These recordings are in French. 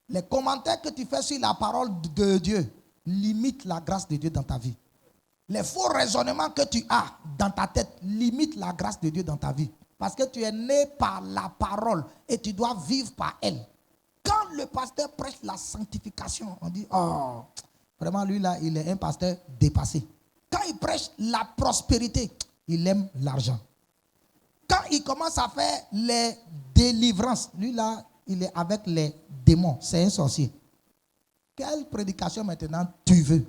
Les commentaires que tu fais sur la parole de Dieu limitent la grâce de Dieu dans ta vie. Les faux raisonnements que tu as dans ta tête limitent la grâce de Dieu dans ta vie. Parce que tu es né par la parole et tu dois vivre par elle. Quand le pasteur prêche la sanctification, on dit, oh, vraiment lui là, il est un pasteur dépassé. Quand il prêche la prospérité, il aime l'argent. Quand il commence à faire les délivrances, lui là, il est avec les démons, c'est un sorcier. Quelle prédication maintenant tu veux?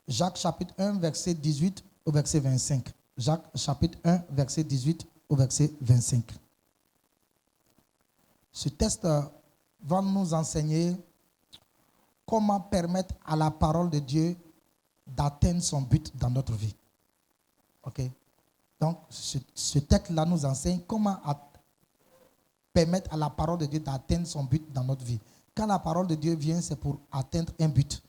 Jacques chapitre 1, verset 18 au verset 25. Jacques chapitre 1, verset 18 au verset 25. Ce texte va nous enseigner comment permettre à la parole de Dieu d'atteindre son but dans notre vie. Ok? Donc, ce texte-là nous enseigne comment permettre à la parole de Dieu d'atteindre son but dans notre vie. Quand la parole de Dieu vient, c'est pour atteindre un but.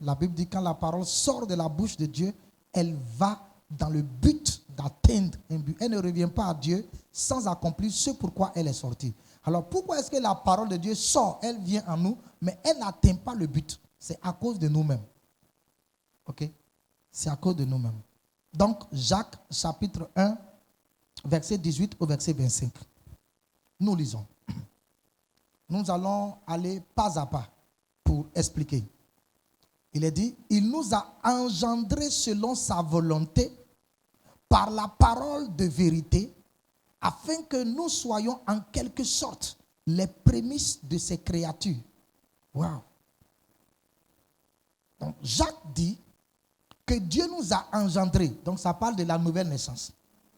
La Bible dit que quand la parole sort de la bouche de Dieu, elle va dans le but d'atteindre un but. Elle ne revient pas à Dieu sans accomplir ce pourquoi elle est sortie. Alors pourquoi est-ce que la parole de Dieu sort, elle vient en nous, mais elle n'atteint pas le but? C'est à cause de nous-mêmes. Ok? C'est à cause de nous-mêmes. Donc Jacques chapitre 1, verset 18 au verset 25. Nous lisons. Nous allons aller pas à pas pour expliquer. Il est dit, il nous a engendrés selon sa volonté par la parole de vérité, afin que nous soyons en quelque sorte les prémices de ses créatures. Wow. Donc Jacques dit que Dieu nous a engendrés. Donc ça parle de la nouvelle naissance.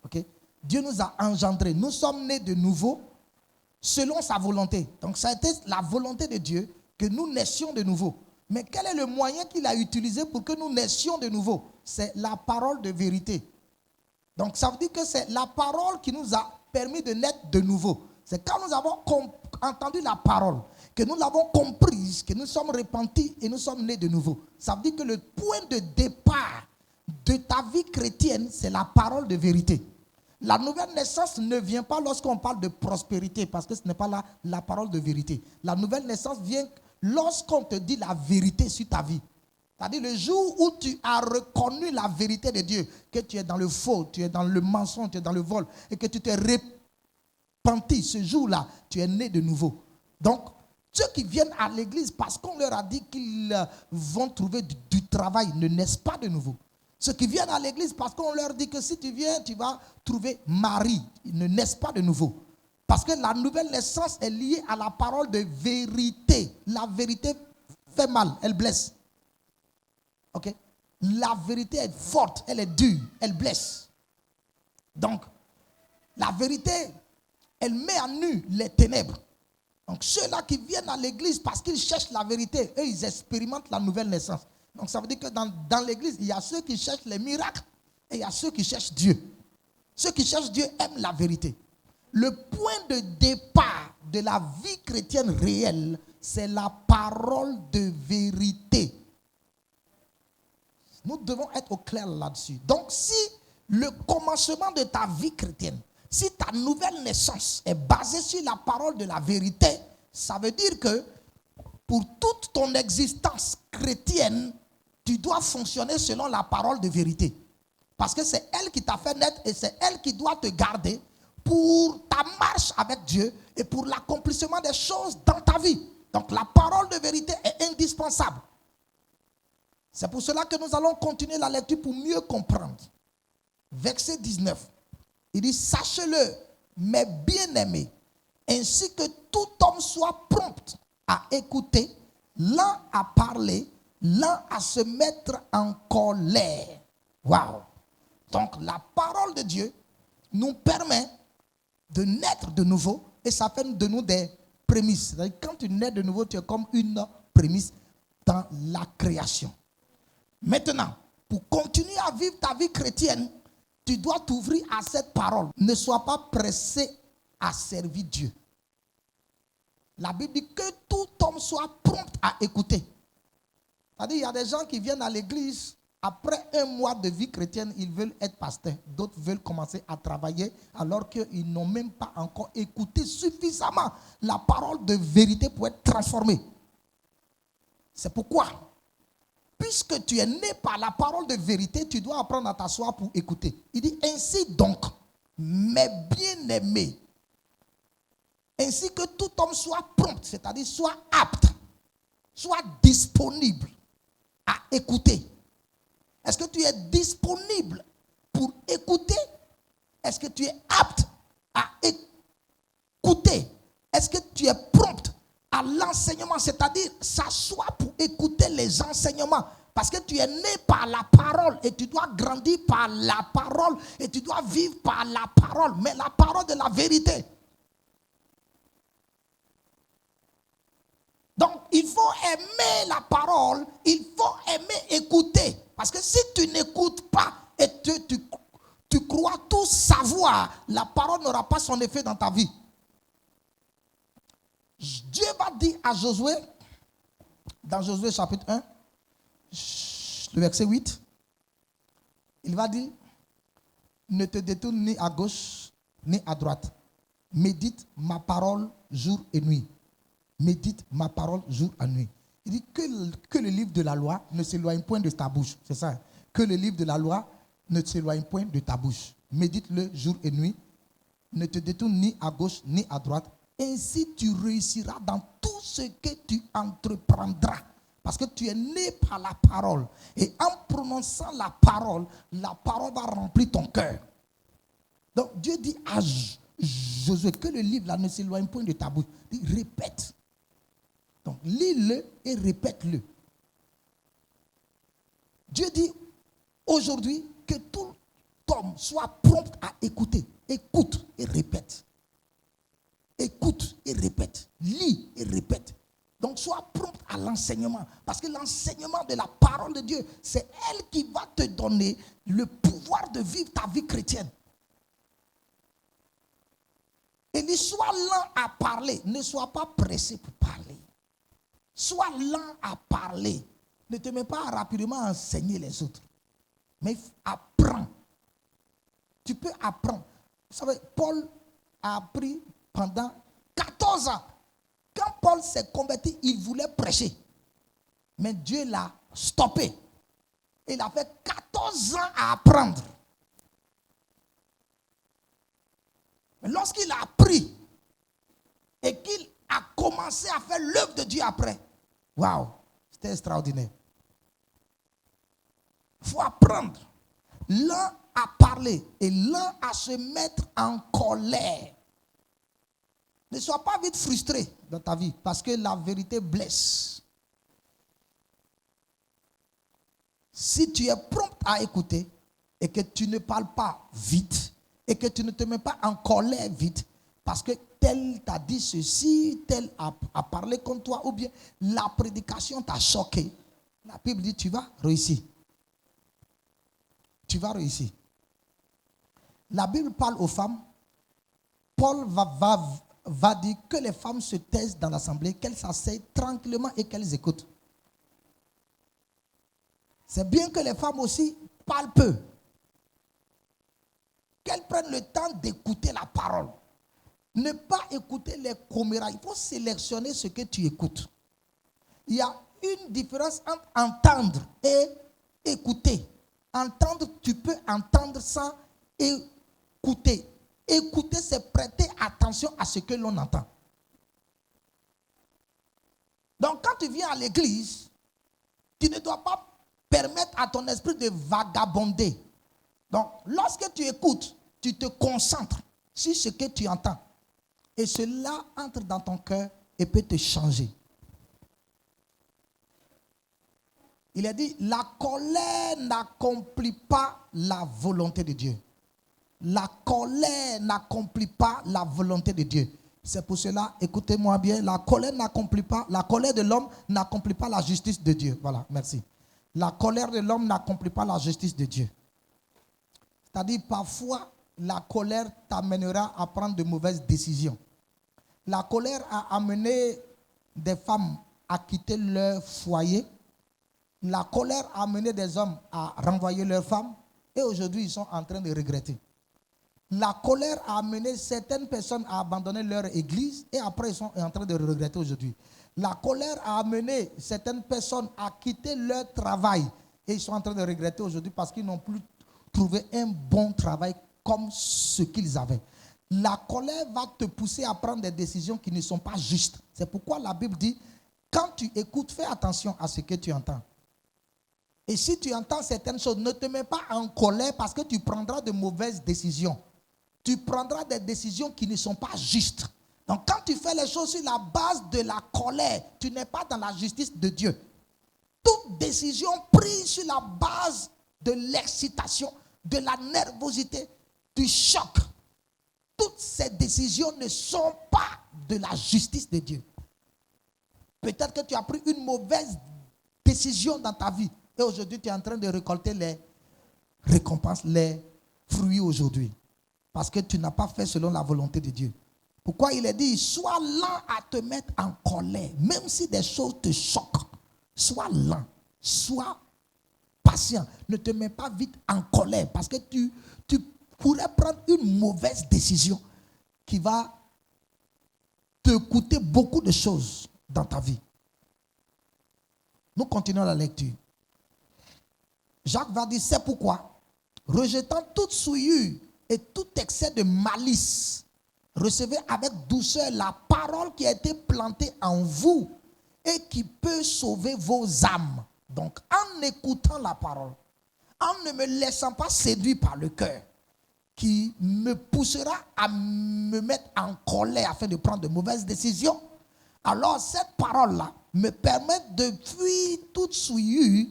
Okay? Dieu nous a engendrés. Nous sommes nés de nouveau selon sa volonté. Donc ça a été la volonté de Dieu que nous naissions de nouveau. Mais quel est le moyen qu'il a utilisé pour que nous naissions de nouveau? C'est la parole de vérité. Donc ça veut dire que c'est la parole qui nous a permis de naître de nouveau. C'est quand nous avons entendu la parole, que nous l'avons comprise, que nous sommes repentis et nous sommes nés de nouveau. Ça veut dire que le point de départ de ta vie chrétienne, c'est la parole de vérité. La nouvelle naissance ne vient pas lorsqu'on parle de prospérité, parce que ce n'est pas la parole de vérité. La nouvelle naissance vient lorsqu'on te dit la vérité sur ta vie. C'est-à-dire le jour où tu as reconnu la vérité de Dieu, que tu es dans le faux, tu es dans le mensonge, tu es dans le vol, et que tu t'es repenti, ce jour-là, tu es né de nouveau. Donc, ceux qui viennent à l'église parce qu'on leur a dit qu'ils vont trouver du travail ne naissent pas de nouveau. Ceux qui viennent à l'église parce qu'on leur dit que si tu viens, tu vas trouver mari, ils ne naissent pas de nouveau. Parce que la nouvelle naissance est liée à la parole de vérité. La vérité fait mal, elle blesse. Ok? La vérité est forte, elle est dure, elle blesse. Donc, la vérité, elle met à nu les ténèbres. Donc, ceux-là qui viennent à l'église parce qu'ils cherchent la vérité, eux, ils expérimentent la nouvelle naissance. Donc, ça veut dire que dans l'église, il y a ceux qui cherchent les miracles et il y a ceux qui cherchent Dieu. Ceux qui cherchent Dieu aiment la vérité. Le point de départ de la vie chrétienne réelle, c'est la parole de vérité. Nous devons être au clair là-dessus. Donc, si le commencement de ta vie chrétienne, si ta nouvelle naissance est basée sur la parole de la vérité, ça veut dire que pour toute ton existence chrétienne, tu dois fonctionner selon la parole de vérité. Parce que c'est elle qui t'a fait naître et c'est elle qui doit te garder pour ta marche avec Dieu et pour l'accomplissement des choses dans ta vie. Donc la parole de vérité est indispensable. C'est pour cela que nous allons continuer la lecture pour mieux comprendre. Verset 19. Il dit, sachez-le, mes bien-aimés, ainsi que tout homme soit prompt à écouter, lent à parler, lent à se mettre en colère. Waouh! Donc la parole de Dieu nous permet de naître de nouveau et ça fait de nous des prémices. C'est-à-dire, quand tu nais de nouveau, tu es comme une prémices dans la création. Maintenant, pour continuer à vivre ta vie chrétienne, tu dois t'ouvrir à cette parole. Ne sois pas pressé à servir Dieu. La Bible dit que tout homme soit prompt à écouter. C'est-à-dire, il y a des gens qui viennent à l'église, après un mois de vie chrétienne, ils veulent être pasteurs. D'autres veulent commencer à travailler alors qu'ils n'ont même pas encore écouté suffisamment la parole de vérité pour être transformés. C'est pourquoi, puisque tu es né par la parole de vérité, tu dois apprendre à t'asseoir pour écouter. Il dit, ainsi donc, mes bien-aimés, ainsi que tout homme soit prompt, c'est-à-dire soit apte, soit disponible à écouter. Est-ce que tu es disponible pour écouter? Est-ce que tu es apte à écouter? Est-ce que tu es prompt à l'enseignement, c'est-à-dire s'asseoir pour écouter les enseignements? Parce que tu es né par la parole et tu dois grandir par la parole et tu dois vivre par la parole, mais la parole de la vérité. Donc, il faut aimer la parole, il faut aimer écouter. Parce que si tu n'écoutes pas et tu crois tout savoir, la parole n'aura pas son effet dans ta vie. Dieu va dire à Josué, dans Josué chapitre 1, le verset 8, il va dire, ne te détourne ni à gauche ni à droite. Médite ma parole jour et nuit. Médite ma parole jour et nuit. Il dit que le livre de la loi ne s'éloigne point de ta bouche. C'est ça. Que le livre de la loi ne s'éloigne point de ta bouche. Médite-le jour et nuit. Ne te détourne ni à gauche ni à droite. Ainsi tu réussiras dans tout ce que tu entreprendras. Parce que tu es né par la parole. Et en prononçant la parole va remplir ton cœur. Donc Dieu dit à Josué que le livre là ne s'éloigne point de ta bouche. Il répète. Donc, lis-le et répète-le. Dieu dit aujourd'hui que tout homme soit prompt à écouter. Écoute et répète. Écoute et répète. Lis et répète. Donc, sois prompt à l'enseignement. Parce que l'enseignement de la parole de Dieu, c'est elle qui va te donner le pouvoir de vivre ta vie chrétienne. Il dit, sois lent à parler. Ne sois pas pressé pour parler. Sois lent à parler. Ne te mets pas rapidement à enseigner les autres. Mais apprends. Tu peux apprendre. Vous savez, Paul a appris pendant 14 ans. Quand Paul s'est converti, il voulait prêcher. Mais Dieu l'a stoppé. Il a fait 14 ans à apprendre. Mais lorsqu'il a appris et qu'il a commencé à faire l'œuvre de Dieu après, waouh, c'était extraordinaire. Il faut apprendre. L'un à parler et l'un à se mettre en colère. Ne sois pas vite frustré dans ta vie parce que la vérité blesse. Si tu es prompt à écouter et que tu ne parles pas vite et que tu ne te mets pas en colère vite parce que tel t'a dit ceci, tel a parlé contre toi ou bien la prédication t'a choqué, la Bible dit tu vas réussir. Tu vas réussir. La Bible parle aux femmes. Paul va dire que les femmes se taisent dans l'assemblée, qu'elles s'asseyent tranquillement et qu'elles écoutent. C'est bien que les femmes aussi parlent peu. Qu'elles prennent le temps d'écouter la parole. Ne pas écouter les comméras. Il faut sélectionner ce que tu écoutes. Il y a une différence entre entendre et écouter. Entendre, tu peux entendre sans écouter. Écouter, c'est prêter attention à ce que l'on entend. Donc, quand tu viens à l'église, tu ne dois pas permettre à ton esprit de vagabonder. Donc, lorsque tu écoutes, tu te concentres sur ce que tu entends. Et cela entre dans ton cœur et peut te changer. Il a dit, la colère n'accomplit pas la volonté de Dieu. La colère n'accomplit pas la volonté de Dieu. C'est pour cela, écoutez-moi bien, la colère de l'homme n'accomplit pas la justice de Dieu. Voilà, merci. La colère de l'homme n'accomplit pas la justice de Dieu. C'est-à-dire, parfois, la colère t'amènera à prendre de mauvaises décisions. La colère a amené des femmes à quitter leur foyer. La colère a amené des hommes à renvoyer leurs femmes. Et aujourd'hui, ils sont en train de regretter. La colère a amené certaines personnes à abandonner leur église et après ils sont en train de regretter aujourd'hui. La colère a amené certaines personnes à quitter leur travail et ils sont en train de regretter aujourd'hui parce qu'ils n'ont plus trouvé un bon travail comme ce qu'ils avaient. La colère va te pousser à prendre des décisions qui ne sont pas justes. C'est pourquoi la Bible dit, quand tu écoutes, fais attention à ce que tu entends. Et si tu entends certaines choses, ne te mets pas en colère parce que tu prendras de mauvaises décisions. Tu prendras des décisions qui ne sont pas justes. Donc quand tu fais les choses sur la base de la colère, tu n'es pas dans la justice de Dieu. Toute décision prise sur la base de l'excitation, de la nervosité, du choc, toutes ces décisions ne sont pas de la justice de Dieu. Peut-être que tu as pris une mauvaise décision dans ta vie et aujourd'hui tu es en train de récolter les récompenses, les fruits aujourd'hui. Parce que tu n'as pas fait selon la volonté de Dieu. Pourquoi il est dit, sois lent à te mettre en colère, même si des choses te choquent. Sois lent, sois patient. Ne te mets pas vite en colère parce que tu pourrais prendre une mauvaise décision qui va te coûter beaucoup de choses dans ta vie. Nous continuons la lecture. Jacques va dire, c'est pourquoi, rejetant toute souillure et tout excès de malice, recevez avec douceur la parole qui a été plantée en vous et qui peut sauver vos âmes. Donc, en écoutant la parole, en ne me laissant pas séduire par le cœur, qui me poussera à me mettre en colère afin de prendre de mauvaises décisions, alors cette parole-là me permet de fuir toute souillure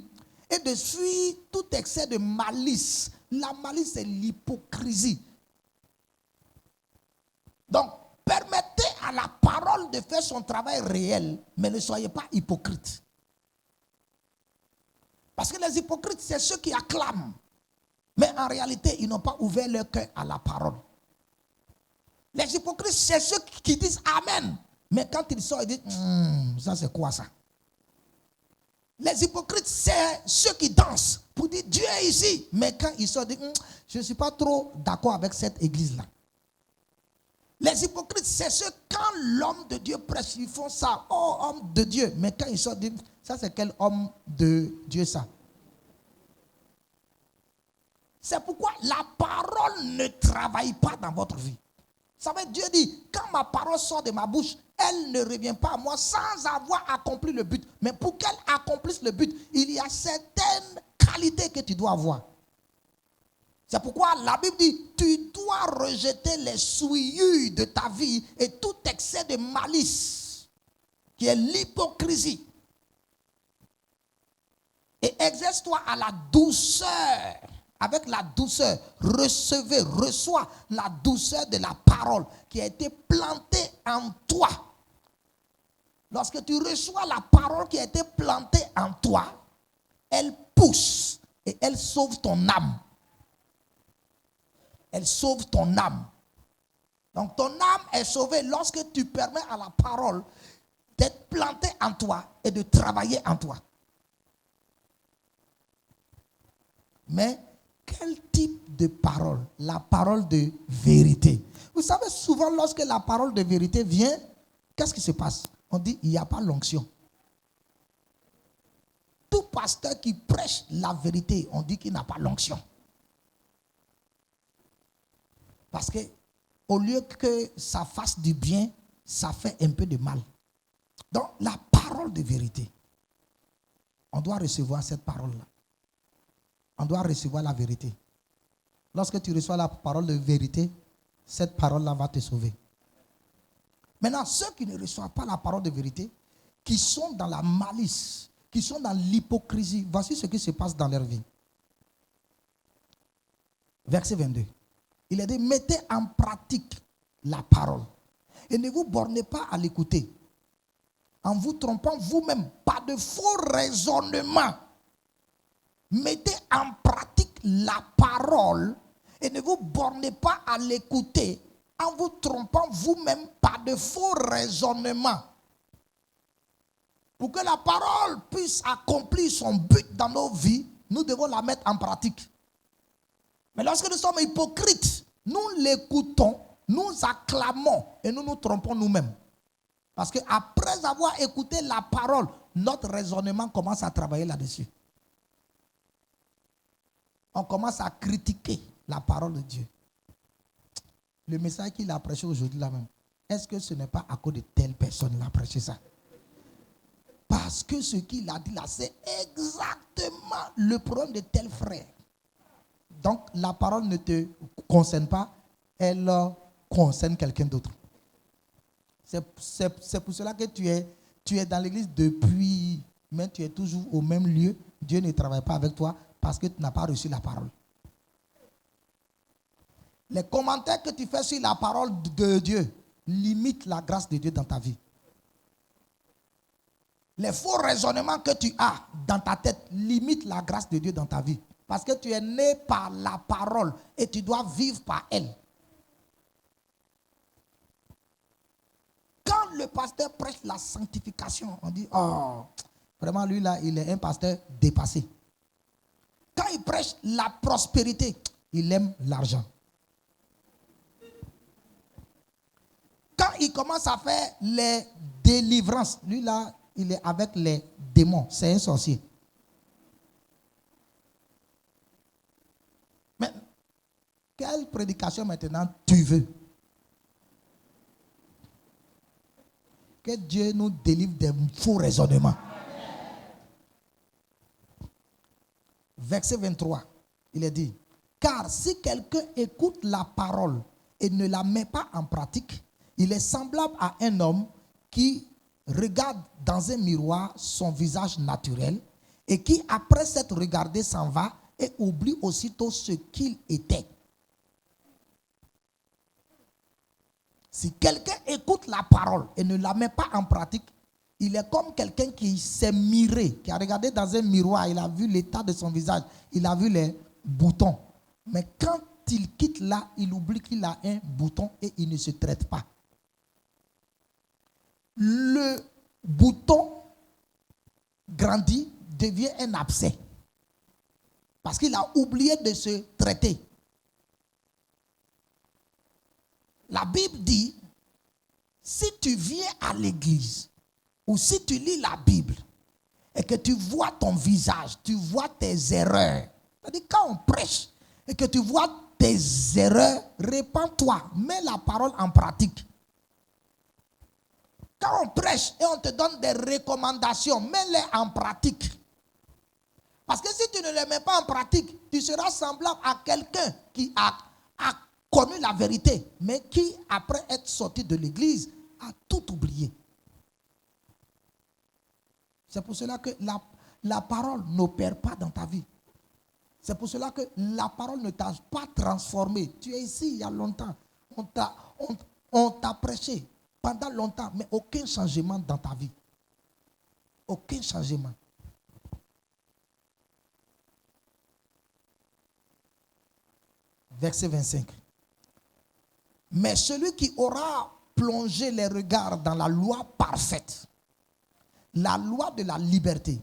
et de fuir tout excès de malice. La malice, c'est l'hypocrisie. Donc, permettez à la parole de faire son travail réel, mais ne soyez pas hypocrite. Parce que les hypocrites, c'est ceux qui acclament. Mais en réalité, ils n'ont pas ouvert leur cœur à la parole. Les hypocrites, c'est ceux qui disent Amen. Mais quand ils sortent, ils disent ça c'est quoi ça? Les hypocrites, c'est ceux qui dansent pour dire Dieu est ici. Mais quand ils sortent, ils disent je ne suis pas trop d'accord avec cette église-là. Les hypocrites, c'est ceux quand l'homme de Dieu prêche, ils font ça. Oh, homme de Dieu. Mais quand ils sortent, ils disent ça c'est quel homme de Dieu ça? C'est pourquoi la parole ne travaille pas dans votre vie. Ça veut dire, Dieu dit, quand ma parole sort de ma bouche, elle ne revient pas à moi sans avoir accompli le but. Mais pour qu'elle accomplisse le but, il y a certaines qualités que tu dois avoir. C'est pourquoi la Bible dit, tu dois rejeter les souillures de ta vie et tout excès de malice, qui est l'hypocrisie. Et exerce-toi à la douceur. Avec la douceur, reçois la douceur de la parole qui a été plantée en toi. Lorsque tu reçois la parole qui a été plantée en toi, elle pousse et elle sauve ton âme. Elle sauve ton âme. Donc ton âme est sauvée lorsque tu permets à la parole d'être plantée en toi et de travailler en toi. Mais quel type de parole? La parole de vérité. Vous savez, souvent lorsque la parole de vérité vient, qu'est-ce qui se passe? On dit, il n'y a pas l'onction. Tout pasteur qui prêche la vérité, on dit qu'il n'a pas l'onction. Parce que au lieu que ça fasse du bien, ça fait un peu de mal. Donc, la parole de vérité, on doit recevoir cette parole-là. On doit recevoir la vérité. Lorsque tu reçois la parole de vérité, cette parole-là va te sauver. Maintenant, ceux qui ne reçoivent pas la parole de vérité, qui sont dans la malice, qui sont dans l'hypocrisie, voici ce qui se passe dans leur vie. Verset 22. Il est dit, mettez en pratique la parole. et ne vous bornez pas à l'écouter, en vous trompant vous-même par de faux raisonnements. Mettez en pratique la parole et ne vous bornez pas à l'écouter en vous trompant vous-même par de faux raisonnements. Pour que la parole puisse accomplir son but dans nos vies, nous devons la mettre en pratique. Mais lorsque nous sommes hypocrites, nous l'écoutons, nous acclamons et nous nous trompons nous-mêmes. Parce qu'après avoir écouté la parole, notre raisonnement commence à travailler là-dessus. On commence à critiquer la parole de Dieu. Le message qu'il a prêché aujourd'hui là même, est-ce que ce n'est pas à cause de telle personne qu'il a prêché ça? Parce que ce qu'il a dit là, c'est exactement le problème de tel frère. Donc la parole ne te concerne pas, elle concerne quelqu'un d'autre. C'est pour cela que tu es dans l'église depuis, mais tu es toujours au même lieu. Dieu ne travaille pas avec toi parce que tu n'as pas reçu la parole. Les commentaires que tu fais sur la parole de Dieu limitent la grâce de Dieu dans ta vie. Les faux raisonnements que tu as dans ta tête limitent la grâce de Dieu dans ta vie. Parce que tu es né par la parole et tu dois vivre par elle. Quand le pasteur prêche la sanctification, on dit, oh, vraiment lui là, il est un pasteur dépassé. Quand il prêche la prospérité, il aime l'argent. Quand il commence à faire les délivrances, lui là, il est avec les démons. C'est un sorcier. Mais quelle prédication maintenant tu veux? Que Dieu nous délivre des faux raisonnements. Verset 23, il est dit, car si quelqu'un écoute la parole et ne la met pas en pratique, il est semblable à un homme qui regarde dans un miroir son visage naturel et qui, après s'être regardé, s'en va et oublie aussitôt ce qu'il était. Si quelqu'un écoute la parole et ne la met pas en pratique, il est comme quelqu'un qui s'est miré, qui a regardé dans un miroir, il a vu l'état de son visage, il a vu les boutons. Mais quand il quitte là, il oublie qu'il a un bouton et il ne se traite pas. Le bouton grandit, devient un abcès. Parce qu'il a oublié de se traiter. La Bible dit, si tu viens à l'église, ou si tu lis la Bible, et que tu vois ton visage, tu vois tes erreurs. C'est-à-dire quand on prêche, et que tu vois tes erreurs, répands-toi, mets la parole en pratique. Quand on prêche et on te donne des recommandations, mets-les en pratique. Parce que si tu ne les mets pas en pratique, tu seras semblable à quelqu'un qui a connu la vérité, mais qui, après être sorti de l'église, a tout oublié. C'est pour cela que la parole n'opère pas dans ta vie. C'est pour cela que la parole ne t'a pas transformé. Tu es ici il y a longtemps. On t'a prêché pendant longtemps, mais aucun changement dans ta vie. Aucun changement. Verset 25. Mais celui qui aura plongé les regards dans la loi parfaite, la loi de la liberté,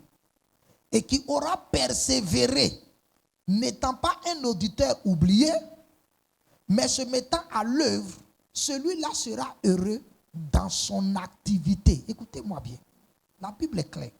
et qui aura persévéré, n'étant pas un auditeur oublié, mais se mettant à l'œuvre, celui-là sera heureux dans son activité. Écoutez-moi bien, la Bible est claire.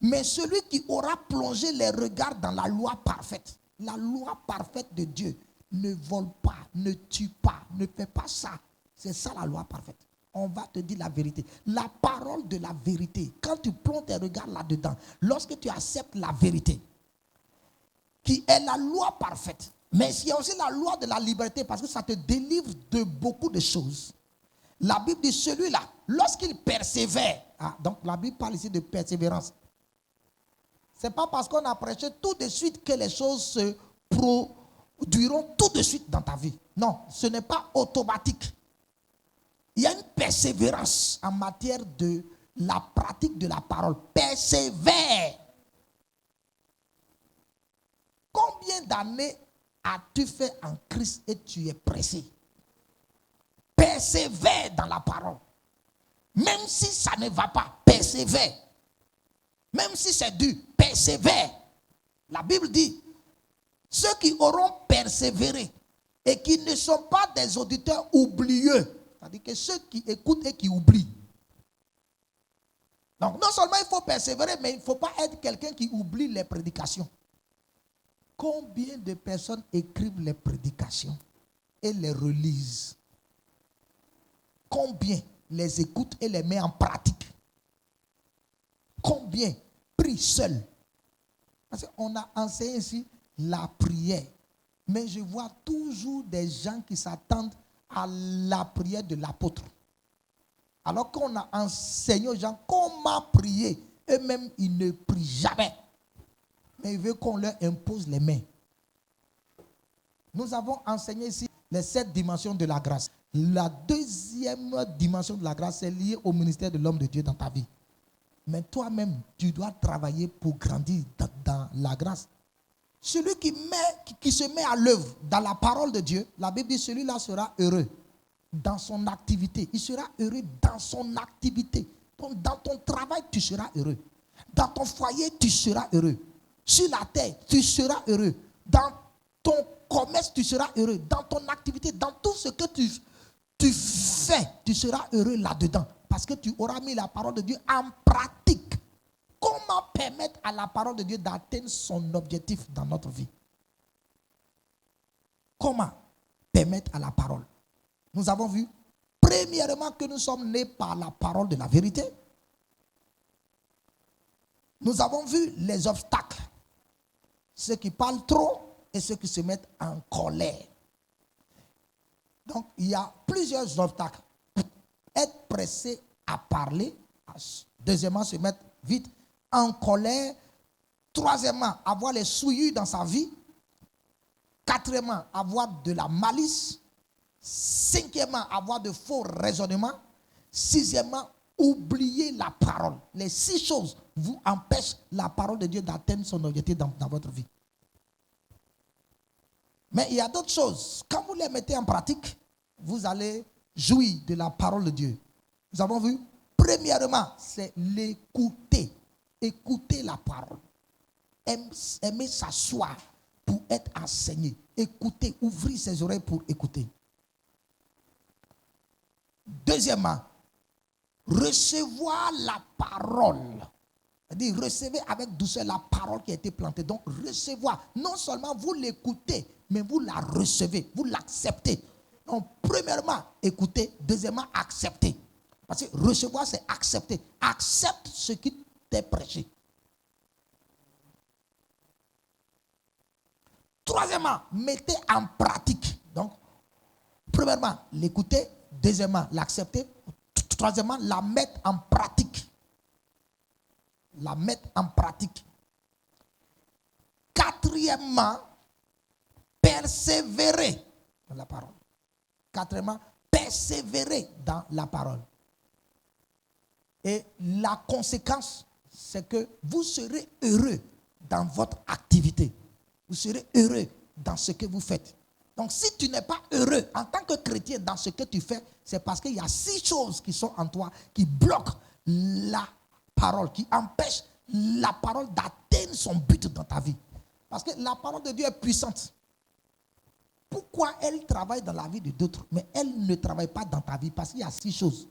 Mais celui qui aura plongé les regards dans la loi parfaite, la loi parfaite de Dieu, ne vole pas, ne tue pas, ne fait pas ça. C'est ça la loi parfaite. On va te dire la vérité. La parole de la vérité. Quand tu plonges tes regards là-dedans, lorsque tu acceptes la vérité, qui est la loi parfaite, mais il y a aussi la loi de la liberté, parce que ça te délivre de beaucoup de choses. La Bible dit celui-là, lorsqu'il persévère, donc la Bible parle ici de persévérance. Ce n'est pas parce qu'on a prêché tout de suite que les choses se produiront tout de suite dans ta vie. Non, ce n'est pas automatique. Il y a une persévérance en matière de la pratique de la parole. Persévère. Combien d'années as-tu fait en Christ et tu es pressé? Persévère dans la parole. Même si ça ne va pas, persévère. Même si c'est dur, persévère. La Bible dit, ceux qui auront persévéré et qui ne sont pas des auditeurs oublieux, c'est-à-dire que ceux qui écoutent et qui oublient. Donc non seulement il faut persévérer, mais il ne faut pas être quelqu'un qui oublie les prédications. Combien de personnes écrivent les prédications et les relisent? Combien les écoutent et les met en pratique? Combien prient seuls? Parce qu'on a enseigné ici la prière. Mais je vois toujours des gens qui s'attendent à la prière de l'apôtre. Alors qu'on a enseigné aux gens comment prier. Eux-mêmes, ils ne prient jamais. Mais ils veulent qu'on leur impose les mains. Nous avons enseigné ici les 7 dimensions de la grâce. La deuxième dimension de la grâce est liée au ministère de l'homme de Dieu dans ta vie. Mais toi-même, tu dois travailler pour grandir dans la grâce. Celui qui se met à l'œuvre dans la parole de Dieu, la Bible dit celui-là sera heureux dans son activité. Il sera heureux dans son activité. Donc, dans ton travail, tu seras heureux. Dans ton foyer, tu seras heureux. Sur la terre, tu seras heureux. Dans ton commerce, tu seras heureux. Dans ton activité, dans tout ce que tu fais, tu seras heureux là-dedans. Parce que tu auras mis la parole de Dieu en pratique. Comment permettre à la parole de Dieu d'atteindre son objectif dans notre vie? Comment permettre à la parole? Nous avons vu, premièrement, que nous sommes nés par la parole de la vérité. Nous avons vu les obstacles. Ceux qui parlent trop et ceux qui se mettent en colère. Donc, il y a plusieurs obstacles. Être pressé à parler. Deuxièmement, se mettre vite en colère. Troisièmement, avoir les souillures dans sa vie. Quatrièmement, avoir de la malice. Cinquièmement, avoir de faux raisonnements. Sixièmement, oublier la parole. Les 6 choses vous empêchent la parole de Dieu d'atteindre son objectif dans votre vie. Mais il y a d'autres choses. Quand vous les mettez en pratique, vous allez jouir de la parole de Dieu. Nous avons vu, premièrement, c'est l'écouter. Écouter la parole. Aimer s'asseoir pour être enseigné. Écouter, ouvrir ses oreilles pour écouter. Deuxièmement, recevoir la parole. C'est-à-dire, recevez avec douceur la parole qui a été plantée. Donc, recevoir. Non seulement vous l'écoutez, mais vous la recevez, vous l'acceptez. Donc, premièrement, écoutez. Deuxièmement, accepter. Parce que recevoir, c'est accepter. Accepte ce qui t'est prêché. Troisièmement, mettez en pratique. Donc, premièrement, l'écouter. Deuxièmement, l'accepter. Troisièmement, la mettre en pratique. La mettre en pratique. Quatrièmement, persévérer dans la parole. Quatrièmement, persévérer dans la parole. Et la conséquence, c'est que vous serez heureux dans votre activité. Vous serez heureux dans ce que vous faites. Donc, si tu n'es pas heureux en tant que chrétien dans ce que tu fais, c'est parce qu'il y a 6 choses qui sont en toi qui bloquent la parole, qui empêchent la parole d'atteindre son but dans ta vie. Parce que la parole de Dieu est puissante. Pourquoi elle travaille dans la vie de d'autres, mais elle ne travaille pas dans ta vie? Parce qu'il y a 6 choses.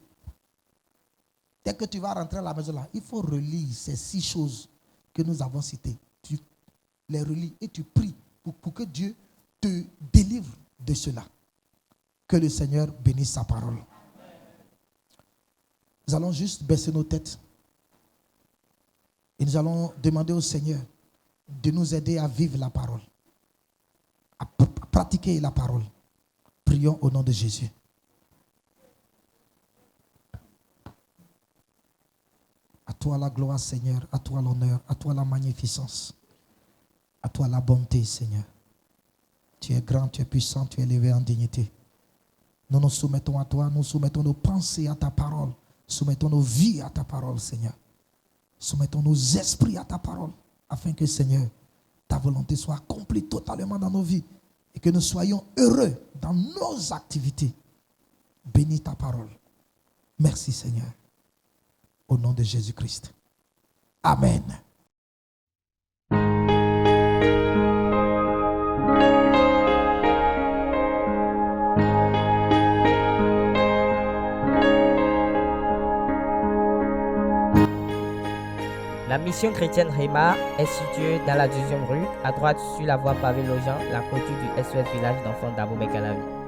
Dès que tu vas rentrer à la maison là, il faut relire ces 6 choses que nous avons citées. Tu les relis et tu pries pour que Dieu te délivre de cela. Que le Seigneur bénisse sa parole. Nous allons juste baisser nos têtes et nous allons demander au Seigneur de nous aider à vivre la parole, à pratiquer la parole. Prions au nom de Jésus. À toi la gloire, Seigneur, à toi l'honneur, à toi la magnificence, à toi la bonté, Seigneur. Tu es grand, tu es puissant, tu es élevé en dignité. Nous nous soumettons à toi, nous soumettons nos pensées à ta parole, soumettons nos vies à ta parole, Seigneur. Soumettons nos esprits à ta parole, afin que, Seigneur, ta volonté soit accomplie totalement dans nos vies et que nous soyons heureux dans nos activités. Bénis ta parole. Merci, Seigneur. Au nom de Jésus-Christ. Amen. La mission chrétienne Réma est située dans la 2e rue, à droite sur la voie pavée logeant la clôture du SOS Village d'enfants d'Abomey-Calavi.